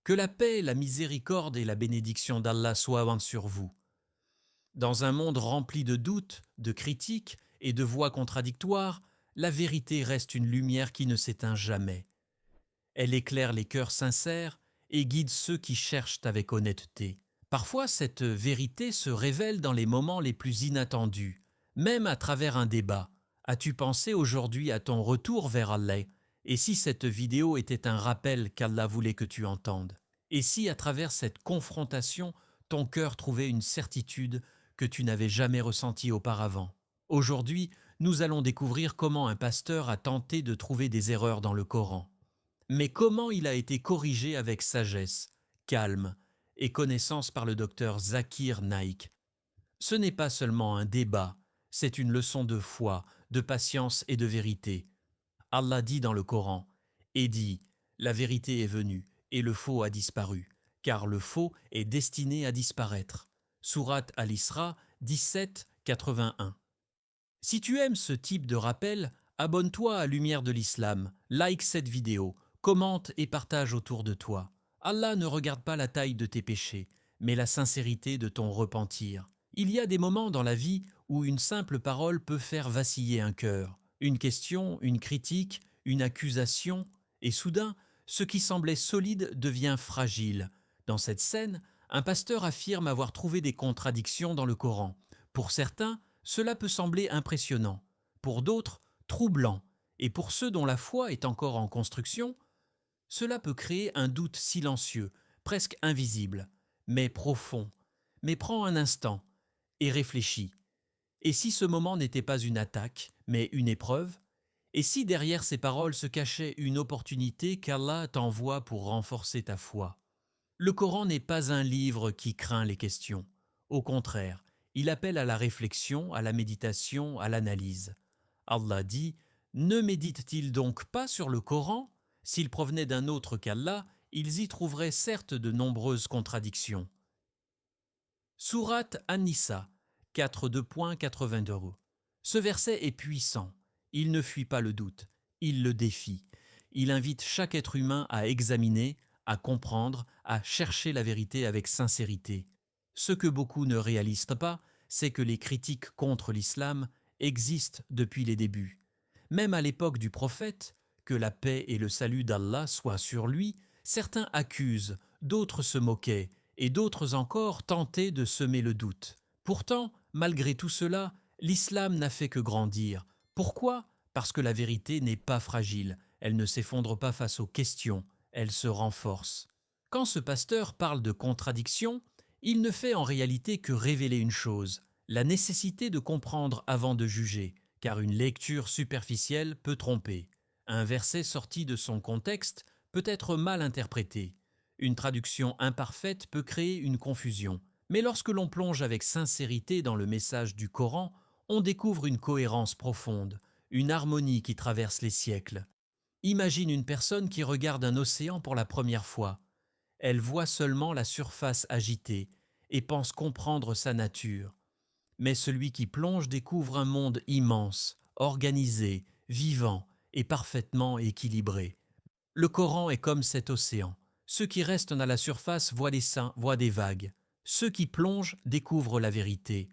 Que la paix, la miséricorde et la bénédiction d'Allah soient sur vous. Dans un monde rempli de doutes, de critiques et de voix contradictoires, la vérité reste une lumière qui ne s'éteint jamais. Elle éclaire les cœurs sincères et guide ceux qui cherchent avec honnêteté. Parfois, cette vérité se révèle dans les moments les plus inattendus, même à travers un débat. As-tu pensé aujourd'hui à ton retour vers Allah? Et si cette vidéo était un rappel qu'Allah voulait que tu entendes? Et si, à travers cette confrontation, ton cœur trouvait une certitude que tu n'avais jamais ressentie auparavant? Aujourd'hui, nous allons découvrir comment un pasteur a tenté de trouver des erreurs dans le Coran. Mais comment il a été corrigé avec sagesse, calme et connaissance par le docteur Zakir Naik. Ce n'est pas seulement un débat, c'est une leçon de foi, de patience et de vérité. Allah dit dans le Coran, et dit, la vérité est venue et le faux a disparu, car le faux est destiné à disparaître. Sourate Al-Isra 17, 81. Si tu aimes ce type de rappel, abonne-toi à Lumière de l'Islam, like cette vidéo, commente et partage autour de toi. Allah ne regarde pas la taille de tes péchés, mais la sincérité de ton repentir. Il y a des moments dans la vie où une simple parole peut faire vaciller un cœur. Une question, une critique, une accusation, et soudain, ce qui semblait solide devient fragile. Dans cette scène, un pasteur affirme avoir trouvé des contradictions dans le Coran. Pour certains, cela peut sembler impressionnant, pour d'autres, troublant, et pour ceux dont la foi est encore en construction, cela peut créer un doute silencieux, presque invisible, mais profond. Mais prends un instant et réfléchis. Et si ce moment n'était pas une attaque, mais une épreuve? Et si derrière ces paroles se cachait une opportunité qu'Allah t'envoie pour renforcer ta foi? Le Coran n'est pas un livre qui craint les questions. Au contraire, il appelle à la réflexion, à la méditation, à l'analyse. Allah dit: ne méditent-ils donc pas sur le Coran? S'il provenait d'un autre qu'Allah, ils y trouveraient certes de nombreuses contradictions. Sourate An-Nisa 4.2.82. Ce verset est puissant. Il ne fuit pas le doute, il le défie. Il invite chaque être humain à examiner, à comprendre, à chercher la vérité avec sincérité. Ce que beaucoup ne réalisent pas, c'est que les critiques contre l'islam existent depuis les débuts. Même à l'époque du prophète, que la paix et le salut d'Allah soient sur lui, certains accusent, d'autres se moquaient, et d'autres encore tentaient de semer le doute. Pourtant, malgré tout cela, l'islam n'a fait que grandir. Pourquoi? Parce que la vérité n'est pas fragile, elle ne s'effondre pas face aux questions, elle se renforce. Quand ce pasteur parle de contradiction, il ne fait en réalité que révéler une chose, la nécessité de comprendre avant de juger, car une lecture superficielle peut tromper. Un verset sorti de son contexte peut être mal interprété. Une traduction imparfaite peut créer une confusion. Mais lorsque l'on plonge avec sincérité dans le message du Coran, on découvre une cohérence profonde, une harmonie qui traverse les siècles. Imagine une personne qui regarde un océan pour la première fois. Elle voit seulement la surface agitée et pense comprendre sa nature. Mais celui qui plonge découvre un monde immense, organisé, vivant et parfaitement équilibré. Le Coran est comme cet océan. Ceux qui restent à la surface voient des seins, voient des vagues. Ceux qui plongent découvrent la vérité.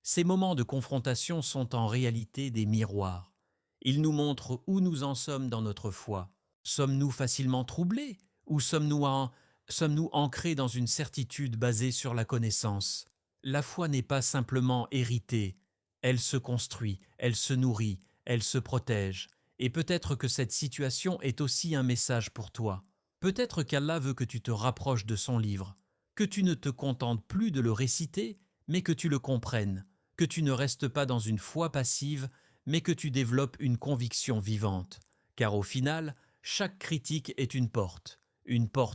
Ces moments de confrontation sont en réalité des miroirs. Ils nous montrent où nous en sommes dans notre foi. Sommes-nous facilement troublés ou sommes-nous ancrés dans une certitude basée sur la connaissance? La foi n'est pas simplement héritée. Elle se construit, elle se nourrit, elle se protège. Et peut-être que cette situation est aussi un message pour toi. Peut-être qu'Allah veut que tu te rapproches de son livre, que tu ne te contentes plus de le réciter, mais que tu le comprennes, que tu ne restes pas dans une foi passive, mais que tu développes une conviction vivante. Car au final, chaque critique est une porte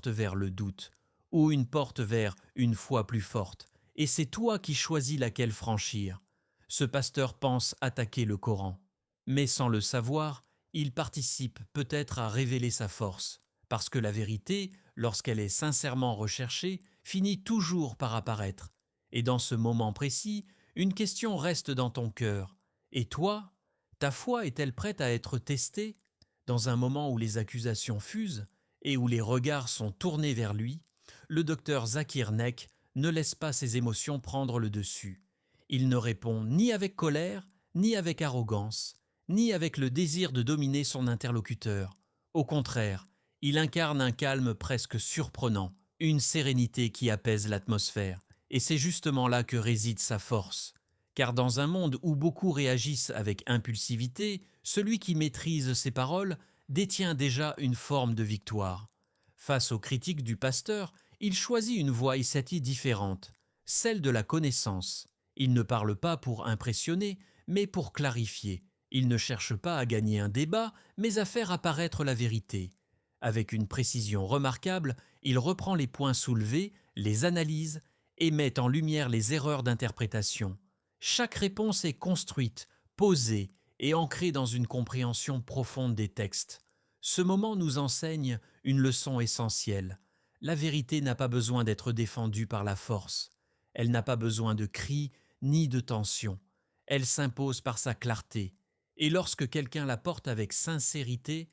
vers le doute, ou une porte vers une foi plus forte, et c'est toi qui choisis laquelle franchir. Ce pasteur pense attaquer le Coran, mais sans le savoir, il participe peut-être à révéler sa force, parce que la vérité, lorsqu'elle est sincèrement recherchée, finit toujours par apparaître. Et dans ce moment précis, une question reste dans ton cœur. Et toi, ta foi est-elle prête à être testée? Dans un moment où les accusations fusent, et où les regards sont tournés vers lui, le docteur Zakir Naik ne laisse pas ses émotions prendre le dessus. Il ne répond ni avec colère, ni avec arrogance, ni avec le désir de dominer son interlocuteur. Au contraire, il incarne un calme presque surprenant, une sérénité qui apaise l'atmosphère. Et c'est justement là que réside sa force. Car dans un monde où beaucoup réagissent avec impulsivité, celui qui maîtrise ses paroles détient déjà une forme de victoire. Face aux critiques du pasteur, il choisit une voie Issati différente, celle de la connaissance. Il ne parle pas pour impressionner, mais pour clarifier. Il ne cherche pas à gagner un débat, mais à faire apparaître la vérité. Avec une précision remarquable, il reprend les points soulevés, les analyse et met en lumière les erreurs d'interprétation. Chaque réponse est construite, posée et ancrée dans une compréhension profonde des textes. Ce moment nous enseigne une leçon essentielle. La vérité n'a pas besoin d'être défendue par la force. Elle n'a pas besoin de cris ni de tension. Elle s'impose par sa clarté. Et lorsque quelqu'un la porte avec sincérité,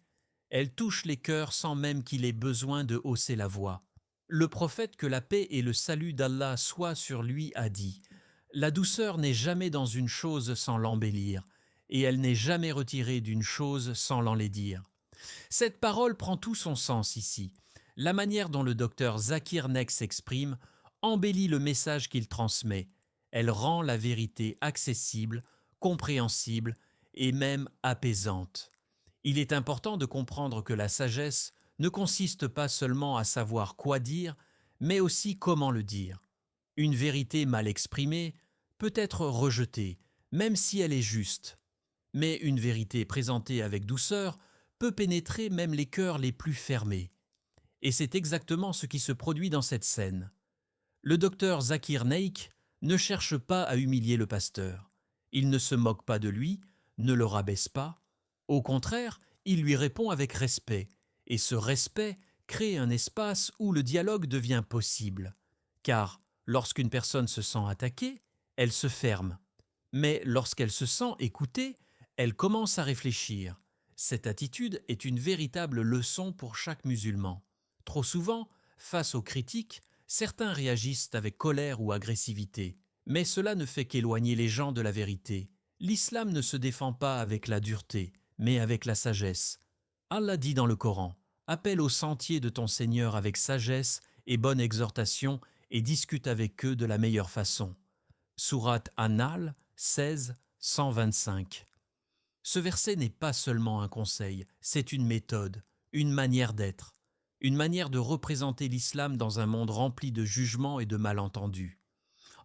elle touche les cœurs sans même qu'il ait besoin de hausser la voix. Le prophète, que la paix et le salut d'Allah soient sur lui, a dit « La douceur n'est jamais dans une chose sans l'embellir, et elle n'est jamais retirée d'une chose sans l'enlaidir. » Cette parole prend tout son sens ici. La manière dont le docteur Zakir Naik s'exprime embellit le message qu'il transmet. Elle rend la vérité accessible, compréhensible et même apaisante. Il est important de comprendre que la sagesse ne consiste pas seulement à savoir quoi dire, mais aussi comment le dire. Une vérité mal exprimée peut être rejetée, même si elle est juste. Mais une vérité présentée avec douceur peut pénétrer même les cœurs les plus fermés. Et c'est exactement ce qui se produit dans cette scène. Le docteur Zakir Naik ne cherche pas à humilier le pasteur. Il ne se moque pas de lui, ne le rabaisse pas. Au contraire, il lui répond avec respect. Et ce respect crée un espace où le dialogue devient possible. Car lorsqu'une personne se sent attaquée, elle se ferme. Mais lorsqu'elle se sent écoutée, elle commence à réfléchir. Cette attitude est une véritable leçon pour chaque musulman. Trop souvent, face aux critiques, certains réagissent avec colère ou agressivité. Mais cela ne fait qu'éloigner les gens de la vérité. L'islam ne se défend pas avec la dureté, mais avec la sagesse. Allah dit dans le Coran « Appelle au sentier de ton Seigneur avec sagesse et bonne exhortation et discute avec eux de la meilleure façon. » Sourate An-Nahl 16, 125. Ce verset n'est pas seulement un conseil, c'est une méthode, une manière d'être, une manière de représenter l'islam dans un monde rempli de jugements et de malentendus.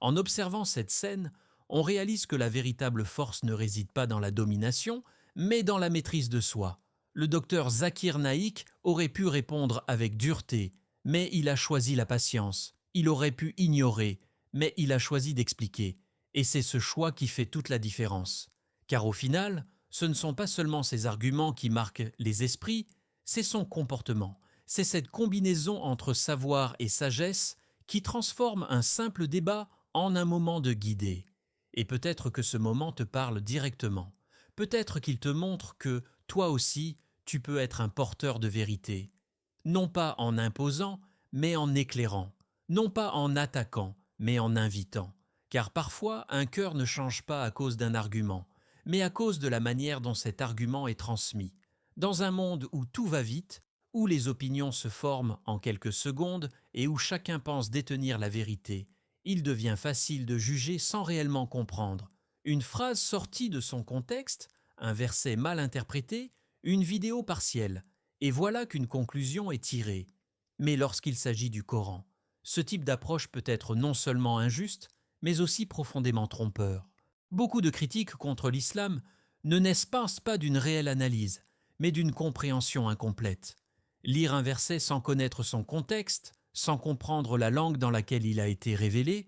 En observant cette scène, on réalise que la véritable force ne réside pas dans la domination, mais dans la maîtrise de soi. Le docteur Zakir Naik aurait pu répondre avec dureté, mais il a choisi la patience. Il aurait pu ignorer, mais il a choisi d'expliquer. Et c'est ce choix qui fait toute la différence. Car au final, ce ne sont pas seulement ses arguments qui marquent les esprits, c'est son comportement. C'est cette combinaison entre savoir et sagesse qui transforme un simple débat en un moment de guidée. Et peut-être que ce moment te parle directement. Peut-être qu'il te montre que, toi aussi, tu peux être un porteur de vérité. Non pas en imposant, mais en éclairant. Non pas en attaquant, mais en invitant. Car parfois, un cœur ne change pas à cause d'un argument, mais à cause de la manière dont cet argument est transmis. Dans un monde où tout va vite, où les opinions se forment en quelques secondes et où chacun pense détenir la vérité, il devient facile de juger sans réellement comprendre. Une phrase sortie de son contexte, un verset mal interprété, une vidéo partielle, et voilà qu'une conclusion est tirée. Mais lorsqu'il s'agit du Coran, ce type d'approche peut être non seulement injuste, mais aussi profondément trompeur. Beaucoup de critiques contre l'islam ne naissent pas d'une réelle analyse, mais d'une compréhension incomplète. Lire un verset sans connaître son contexte, sans comprendre la langue dans laquelle il a été révélé,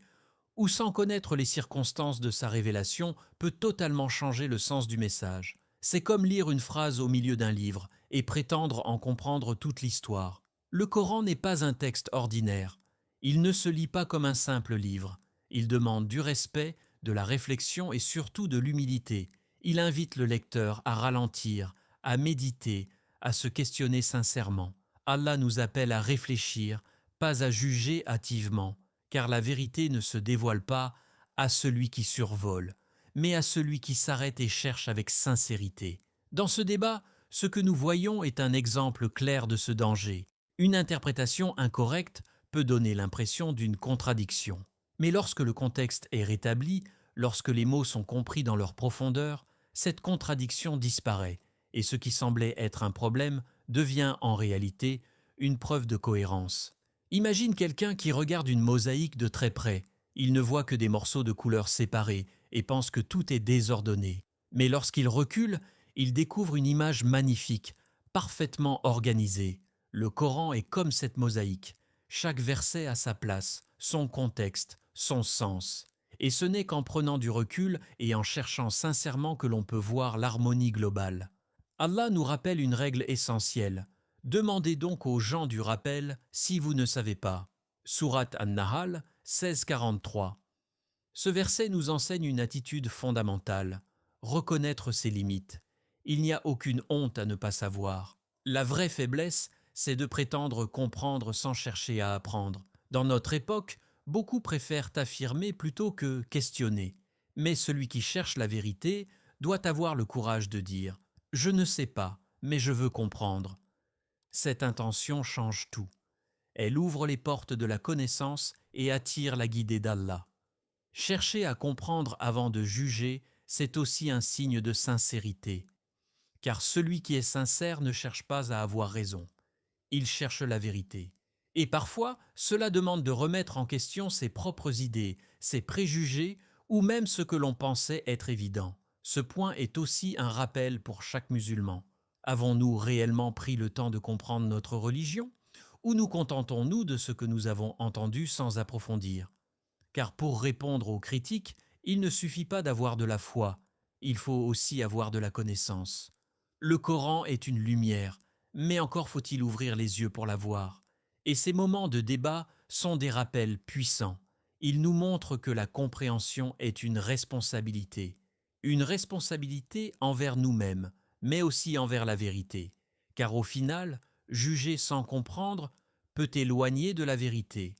ou sans connaître les circonstances de sa révélation peut totalement changer le sens du message. C'est comme lire une phrase au milieu d'un livre et prétendre en comprendre toute l'histoire. Le Coran n'est pas un texte ordinaire. Il ne se lit pas comme un simple livre. Il demande du respect, de la réflexion et surtout de l'humilité. Il invite le lecteur à ralentir, à méditer, à se questionner sincèrement. Allah nous appelle à réfléchir, pas à juger hâtivement, car la vérité ne se dévoile pas à celui qui survole, mais à celui qui s'arrête et cherche avec sincérité. Dans ce débat, ce que nous voyons est un exemple clair de ce danger. Une interprétation incorrecte peut donner l'impression d'une contradiction. Mais lorsque le contexte est rétabli, lorsque les mots sont compris dans leur profondeur, cette contradiction disparaît, et ce qui semblait être un problème devient en réalité une preuve de cohérence. Imagine quelqu'un qui regarde une mosaïque de très près. Il ne voit que des morceaux de couleurs séparés et pense que tout est désordonné. Mais lorsqu'il recule, il découvre une image magnifique, parfaitement organisée. Le Coran est comme cette mosaïque. Chaque verset a sa place, son contexte, son sens. Et ce n'est qu'en prenant du recul et en cherchant sincèrement que l'on peut voir l'harmonie globale. Allah nous rappelle une règle essentielle. Demandez donc aux gens du rappel si vous ne savez pas. Sourate An-Nahl 16:43. Ce verset nous enseigne une attitude fondamentale, reconnaître ses limites. Il n'y a aucune honte à ne pas savoir. La vraie faiblesse, c'est de prétendre comprendre sans chercher à apprendre. Dans notre époque, beaucoup préfèrent affirmer plutôt que questionner. Mais celui qui cherche la vérité doit avoir le courage de dire « Je ne sais pas, mais je veux comprendre ». Cette intention change tout. Elle ouvre les portes de la connaissance et attire la guidée d'Allah. Chercher à comprendre avant de juger, c'est aussi un signe de sincérité. Car celui qui est sincère ne cherche pas à avoir raison. Il cherche la vérité. Et parfois, cela demande de remettre en question ses propres idées, ses préjugés ou même ce que l'on pensait être évident. Ce point est aussi un rappel pour chaque musulman. Avons-nous réellement pris le temps de comprendre notre religion? Ou nous contentons-nous de ce que nous avons entendu sans approfondir? Car pour répondre aux critiques, il ne suffit pas d'avoir de la foi, il faut aussi avoir de la connaissance. Le Coran est une lumière, mais encore faut-il ouvrir les yeux pour la voir. Et ces moments de débat sont des rappels puissants. Ils nous montrent que la compréhension est une responsabilité envers nous-mêmes, mais aussi envers la vérité. Car au final, juger sans comprendre peut éloigner de la vérité,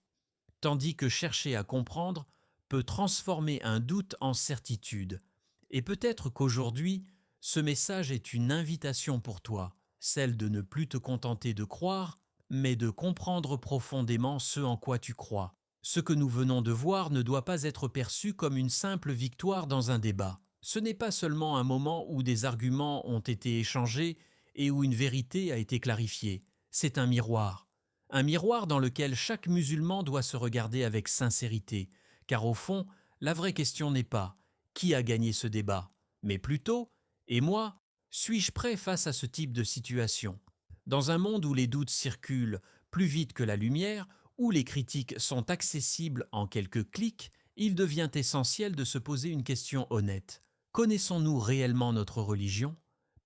tandis que chercher à comprendre peut transformer un doute en certitude. Et peut-être qu'aujourd'hui, ce message est une invitation pour toi, celle de ne plus te contenter de croire, mais de comprendre profondément ce en quoi tu crois. Ce que nous venons de voir ne doit pas être perçu comme une simple victoire dans un débat. Ce n'est pas seulement un moment où des arguments ont été échangés et où une vérité a été clarifiée. C'est un miroir. Un miroir dans lequel chaque musulman doit se regarder avec sincérité, car au fond, la vraie question n'est pas « qui a gagné ce débat ?», mais plutôt « et moi, suis-je prêt face à ce type de situation ?» Dans un monde où les doutes circulent plus vite que la lumière, où les critiques sont accessibles en quelques clics, il devient essentiel de se poser une question honnête. Connaissons-nous réellement notre religion?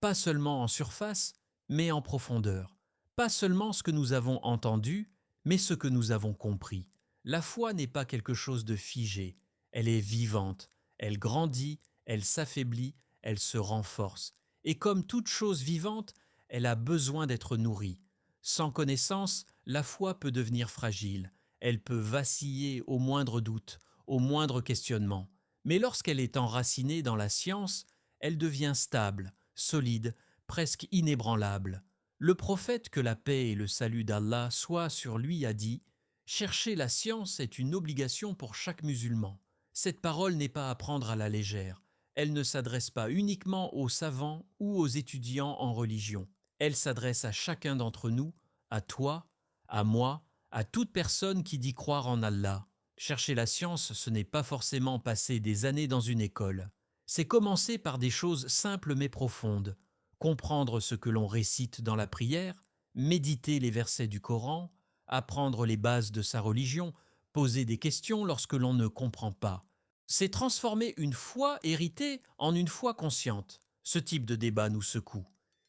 Pas seulement en surface, mais en profondeur. Pas seulement ce que nous avons entendu, mais ce que nous avons compris. La foi n'est pas quelque chose de figé, elle est vivante, elle grandit, elle s'affaiblit, elle se renforce. Et comme toute chose vivante, elle a besoin d'être nourrie. Sans connaissance, la foi peut devenir fragile, elle peut vaciller au moindre doute, au moindre questionnement. Mais lorsqu'elle est enracinée dans la science, elle devient stable, solide, presque inébranlable. Le prophète, que la paix et le salut d'Allah soient sur lui, a dit « Chercher la science est une obligation pour chaque musulman. » Cette parole n'est pas à prendre à la légère. Elle ne s'adresse pas uniquement aux savants ou aux étudiants en religion. Elle s'adresse à chacun d'entre nous, à toi, à moi, à toute personne qui dit croire en Allah. Chercher la science, ce n'est pas forcément passer des années dans une école. C'est commencer par des choses simples mais profondes. Comprendre ce que l'on récite dans la prière, méditer les versets du Coran, apprendre les bases de sa religion, poser des questions lorsque l'on ne comprend pas. C'est transformer une foi héritée en une foi consciente. Ce type de débat nous secoue.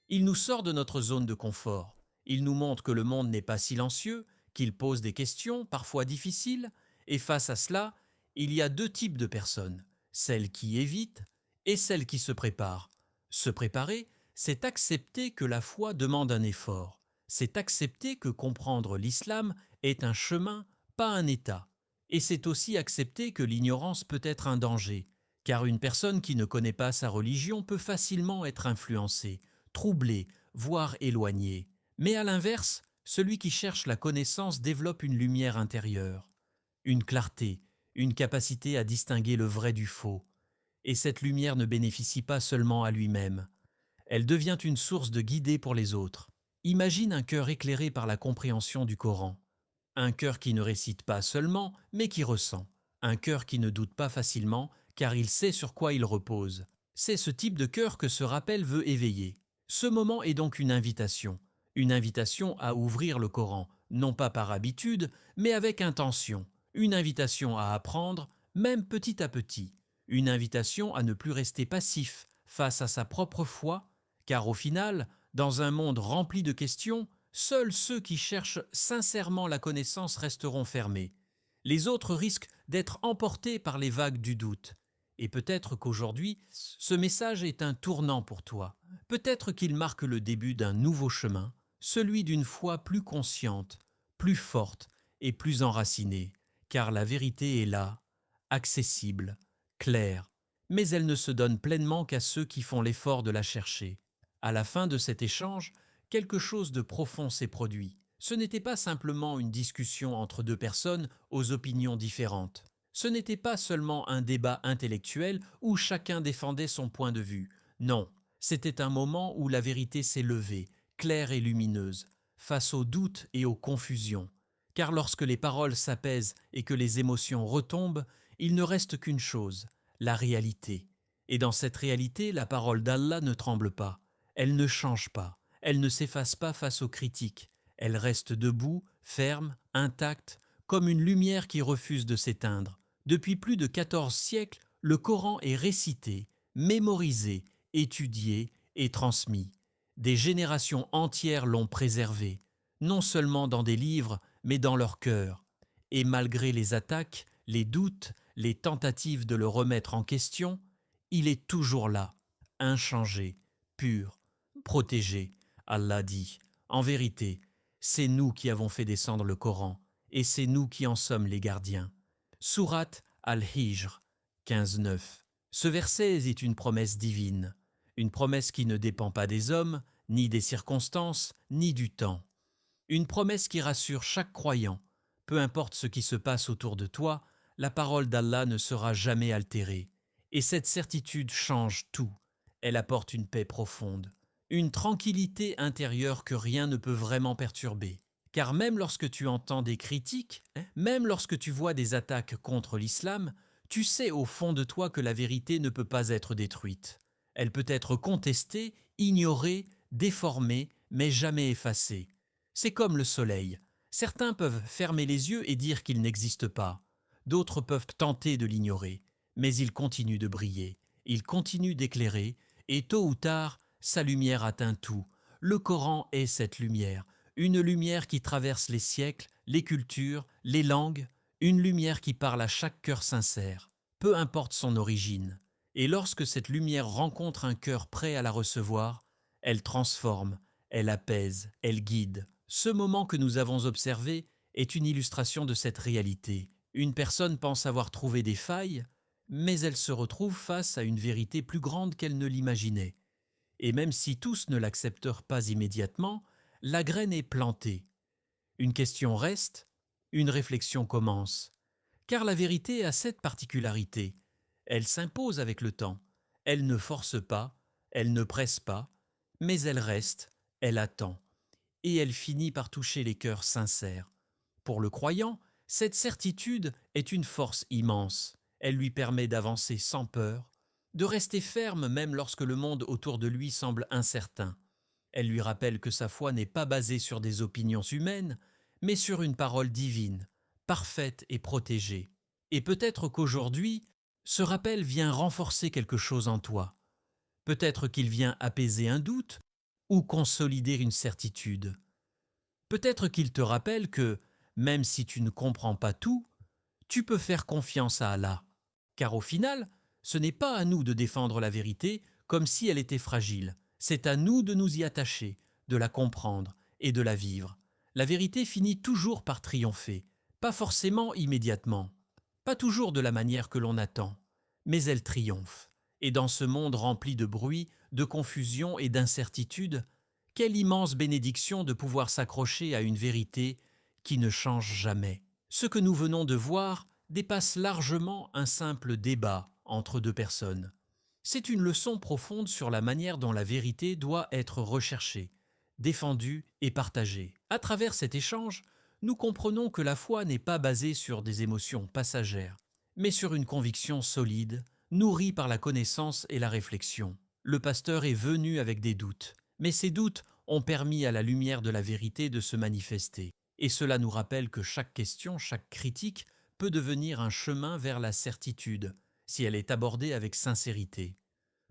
Il nous sort de notre zone de confort. Il nous montre que le monde n'est pas silencieux, qu'il pose des questions, parfois difficiles, et face à cela, il y a deux types de personnes, celles qui évitent et celles qui se préparent. Se préparer, c'est accepter que la foi demande un effort. C'est accepter que comprendre l'islam est un chemin, pas un état. Et c'est aussi accepter que l'ignorance peut être un danger, car une personne qui ne connaît pas sa religion peut facilement être influencée, troublée, voire éloignée. Mais à l'inverse, celui qui cherche la connaissance développe une lumière intérieure, une clarté, une capacité à distinguer le vrai du faux. Et cette lumière ne bénéficie pas seulement à lui-même. Elle devient une source de guidée pour les autres. Imagine un cœur éclairé par la compréhension du Coran. Un cœur qui ne récite pas seulement, mais qui ressent. Un cœur qui ne doute pas facilement, car il sait sur quoi il repose. C'est ce type de cœur que ce rappel veut éveiller. Ce moment est donc une invitation à ouvrir le Coran, non pas par habitude, mais avec intention, une invitation à apprendre, même petit à petit, une invitation à ne plus rester passif face à sa propre foi, car au final, dans un monde rempli de questions, seuls ceux qui cherchent sincèrement la connaissance resteront fermés. Les autres risquent d'être emportés par les vagues du doute. Et peut-être qu'aujourd'hui, ce message est un tournant pour toi. Peut-être qu'il marque le début d'un nouveau chemin, celui d'une foi plus consciente, plus forte et plus enracinée, car la vérité est là, accessible, claire, mais elle ne se donne pleinement qu'à ceux qui font l'effort de la chercher. À la fin de cet échange, quelque chose de profond s'est produit. Ce n'était pas simplement une discussion entre deux personnes aux opinions différentes. Ce n'était pas seulement un débat intellectuel où chacun défendait son point de vue. Non, c'était un moment où la vérité s'est levée, claire et lumineuse, face aux doutes et aux confusions. Car lorsque les paroles s'apaisent et que les émotions retombent, il ne reste qu'une chose, la réalité. Et dans cette réalité, la parole d'Allah ne tremble pas, elle ne change pas, elle ne s'efface pas face aux critiques, elle reste debout, ferme, intacte, comme une lumière qui refuse de s'éteindre. Depuis plus de 14 siècles, le Coran est récité, mémorisé, étudié et transmis. Des générations entières l'ont préservé, non seulement dans des livres, mais dans leur cœur. Et malgré les attaques, les doutes, les tentatives de le remettre en question, il est toujours là, inchangé, pur, protégé. Allah dit, en vérité, c'est nous qui avons fait descendre le Coran, et c'est nous qui en sommes les gardiens. Sourate Al-Hijr 15:9. Ce verset est une promesse divine, une promesse qui ne dépend pas des hommes, ni des circonstances, ni du temps. Une promesse qui rassure chaque croyant. Peu importe ce qui se passe autour de toi, la parole d'Allah ne sera jamais altérée. Et cette certitude change tout. Elle apporte une paix profonde, une tranquillité intérieure que rien ne peut vraiment perturber. Car même lorsque tu entends des critiques, même lorsque tu vois des attaques contre l'islam, tu sais au fond de toi que la vérité ne peut pas être détruite. Elle peut être contestée, ignorée, déformée, mais jamais effacée. C'est comme le soleil. Certains peuvent fermer les yeux et dire qu'il n'existe pas. D'autres peuvent tenter de l'ignorer. Mais il continue de briller, il continue d'éclairer, et tôt ou tard, sa lumière atteint tout. Le Coran est cette lumière, une lumière qui traverse les siècles, les cultures, les langues, une lumière qui parle à chaque cœur sincère, peu importe son origine. Et lorsque cette lumière rencontre un cœur prêt à la recevoir, elle transforme, elle apaise, elle guide. Ce moment que nous avons observé est une illustration de cette réalité. Une personne pense avoir trouvé des failles, mais elle se retrouve face à une vérité plus grande qu'elle ne l'imaginait. Et même si tous ne l'acceptent pas immédiatement, la graine est plantée. Une question reste, une réflexion commence. Car la vérité a cette particularité. Elle s'impose avec le temps. Elle ne force pas, elle ne presse pas, mais elle reste, elle attend. Et elle finit par toucher les cœurs sincères. Pour le croyant, cette certitude est une force immense. Elle lui permet d'avancer sans peur, de rester ferme même lorsque le monde autour de lui semble incertain. Elle lui rappelle que sa foi n'est pas basée sur des opinions humaines, mais sur une parole divine, parfaite et protégée. Et peut-être qu'aujourd'hui, ce rappel vient renforcer quelque chose en toi. Peut-être qu'il vient apaiser un doute ou consolider une certitude. Peut-être qu'il te rappelle que, même si tu ne comprends pas tout, tu peux faire confiance à Allah. Car au final, ce n'est pas à nous de défendre la vérité comme si elle était fragile. C'est à nous de nous y attacher, de la comprendre et de la vivre. La vérité finit toujours par triompher, pas forcément immédiatement, pas toujours de la manière que l'on attend, mais elle triomphe. Et dans ce monde rempli de bruit, de confusion et d'incertitude, quelle immense bénédiction de pouvoir s'accrocher à une vérité qui ne change jamais. Ce que nous venons de voir dépasse largement un simple débat entre deux personnes. C'est une leçon profonde sur la manière dont la vérité doit être recherchée, défendue et partagée. À travers cet échange, nous comprenons que la foi n'est pas basée sur des émotions passagères, mais sur une conviction solide, nourrie par la connaissance et la réflexion. Le pasteur est venu avec des doutes, mais ces doutes ont permis à la lumière de la vérité de se manifester. Et cela nous rappelle que chaque question, chaque critique peut devenir un chemin vers la certitude, si elle est abordée avec sincérité.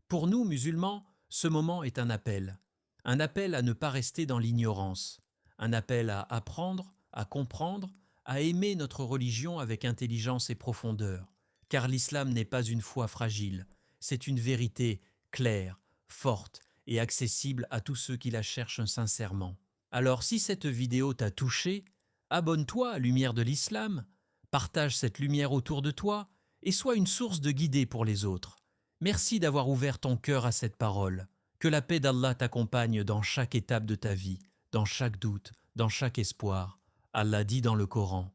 Pour nous, musulmans, ce moment est un appel à ne pas rester dans l'ignorance, un appel à apprendre, à comprendre, à aimer notre religion avec intelligence et profondeur, car l'islam n'est pas une foi fragile, c'est une vérité claire, forte et accessible à tous ceux qui la cherchent sincèrement. Alors si cette vidéo t'a touché, abonne-toi à Lumière de l'Islam, partage cette lumière autour de toi et sois une source de guidée pour les autres. Merci d'avoir ouvert ton cœur à cette parole. Que la paix d'Allah t'accompagne dans chaque étape de ta vie, dans chaque doute, dans chaque espoir. Allah dit dans le Coran,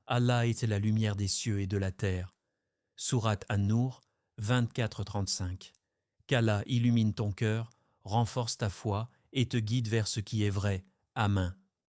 Allah est la lumière des cieux et de la terre. Sourate An-Nur 24-35. Qu'Allah illumine ton cœur, renforce ta foi et te guide vers ce qui est vrai. Amen.